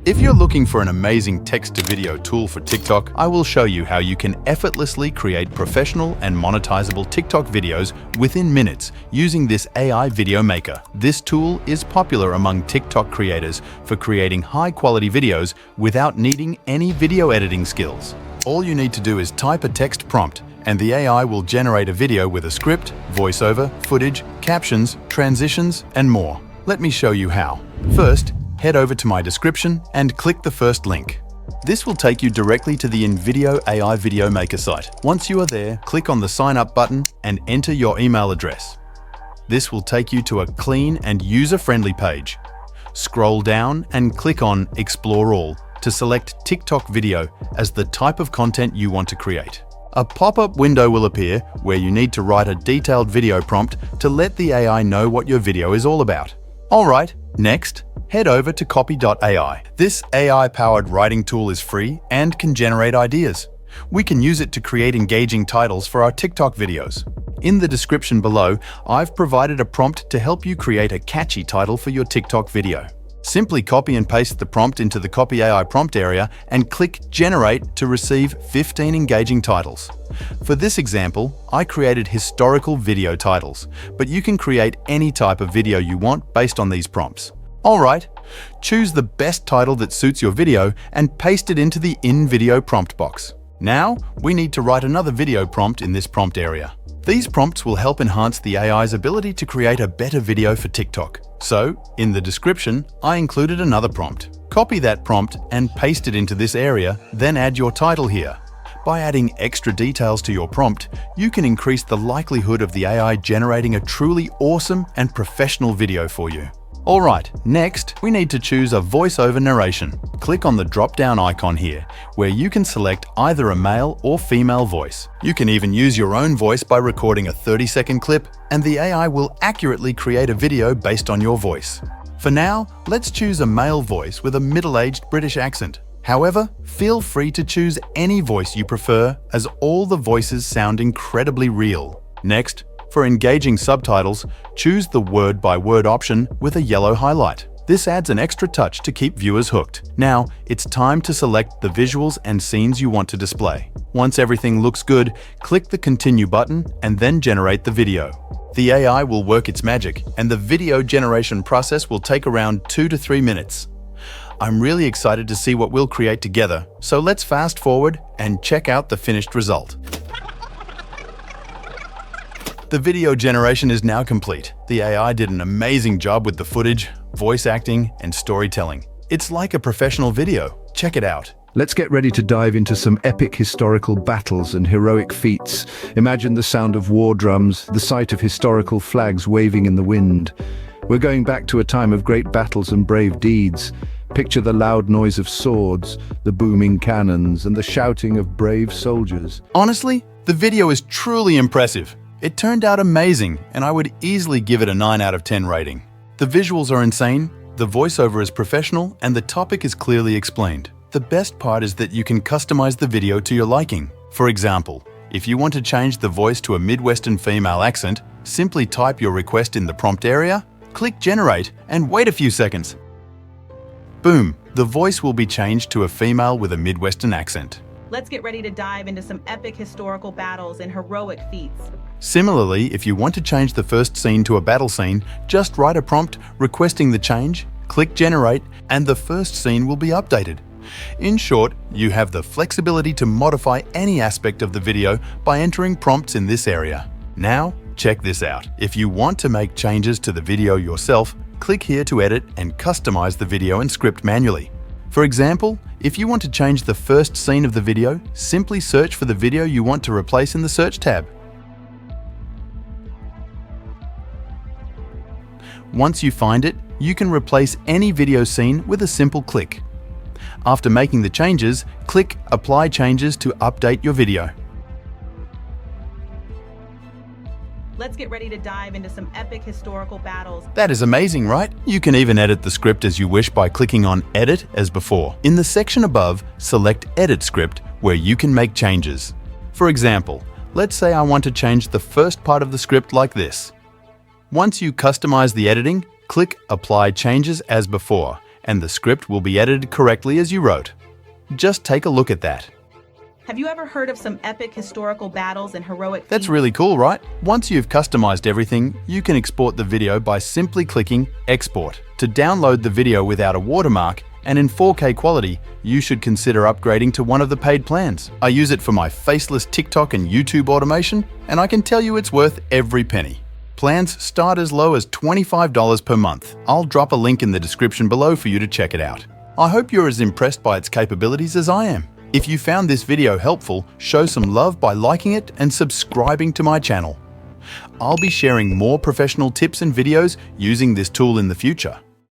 If you're looking for an amazing text-to-video tool for TikTok, I will show you how you can effortlessly create professional and monetizable TikTok videos within minutes using this AI video maker. This tool is popular among TikTok creators for creating high-quality videos without needing any video editing skills. All you need to do is type a text prompt, and the AI will generate a video with a script, voiceover, footage, captions, transitions, and more. Let me show you how. First, head over to my description and click the first link. This will take you directly to the InVideo AI Video Maker site. Once you are there, click on the Sign Up button and enter your email address. This will take you to a clean and user-friendly page. Scroll down and click on Explore All to select TikTok video as the type of content you want to create. A pop-up window will appear where you need to write a detailed video prompt to let the AI know what your video is all about. Alright, next, head over to copy.ai. This AI-powered writing tool is free and can generate ideas. We can use it to create engaging titles for our TikTok videos. In the description below, I've provided a prompt to help you create a catchy title for your TikTok video. Simply copy and paste the prompt into the Copy AI prompt area and click Generate to receive 15 engaging titles. For this example, I created historical video titles, but you can create any type of video you want based on these prompts. Alright, choose the best title that suits your video and paste it into the InVideo prompt box. Now, we need to write another video prompt in this prompt area. These prompts will help enhance the AI's ability to create a better video for TikTok. So, in the description, I included another prompt. Copy that prompt and paste it into this area, then add your title here. By adding extra details to your prompt, you can increase the likelihood of the AI generating a truly awesome and professional video for you. Alright, next, we need to choose a voiceover narration. Click on the drop-down icon here, where you can select either a male or female voice. You can even use your own voice by recording a 30-second clip, and the AI will accurately create a video based on your voice. For now, let's choose a male voice with a middle-aged British accent. However, feel free to choose any voice you prefer, as all the voices sound incredibly real. Next, for engaging subtitles, choose the word-by-word option with a yellow highlight. This adds an extra touch to keep viewers hooked. Now, it's time to select the visuals and scenes you want to display. Once everything looks good, click the Continue button and then generate the video. The AI will work its magic, and the video generation process will take around 2 to 3 minutes. I'm really excited to see what we'll create together, so let's fast forward and check out the finished result. The video generation is now complete. The AI did an amazing job with the footage, voice acting, and storytelling. It's like a professional video. Check it out. Let's get ready to dive into some epic historical battles and heroic feats. Imagine the sound of war drums, the sight of historical flags waving in the wind. We're going back to a time of great battles and brave deeds. Picture the loud noise of swords, the booming cannons, and the shouting of brave soldiers. Honestly, the video is truly impressive. It turned out amazing, and I would easily give it a 9 out of 10 rating. The visuals are insane, the voiceover is professional, and the topic is clearly explained. The best part is that you can customize the video to your liking. For example, if you want to change the voice to a Midwestern female accent, simply type your request in the prompt area, click Generate, and wait a few seconds. Boom, the voice will be changed to a female with a Midwestern accent. Let's get ready to dive into some epic historical battles and heroic feats. Similarly, if you want to change the first scene to a battle scene, just write a prompt requesting the change, click Generate, and the first scene will be updated. In short, you have the flexibility to modify any aspect of the video by entering prompts in this area. Now, check this out. If you want to make changes to the video yourself, click here to edit and customize the video and script manually. For example, if you want to change the first scene of the video, simply search for the video you want to replace in the Search tab. Once you find it, you can replace any video scene with a simple click. After making the changes, click Apply Changes to update your video. Let's get ready to dive into some epic historical battles. That is amazing, right? You can even edit the script as you wish by clicking on Edit as before. In the section above, select Edit Script, where you can make changes. For example, let's say I want to change the first part of the script like this. Once you customize the editing, click Apply Changes as before, and the script will be edited correctly as you wrote. Just take a look at that. Have you ever heard of some epic historical battles and heroic feats? That's really cool, right? Once you've customized everything, you can export the video by simply clicking Export. To download the video without a watermark and in 4K quality, you should consider upgrading to one of the paid plans. I use it for my faceless TikTok and YouTube automation, and I can tell you it's worth every penny. Plans start as low as $25 per month. I'll drop a link in the description below for you to check it out. I hope you're as impressed by its capabilities as I am. If you found this video helpful, show some love by liking it and subscribing to my channel. I'll be sharing more professional tips and videos using this tool in the future.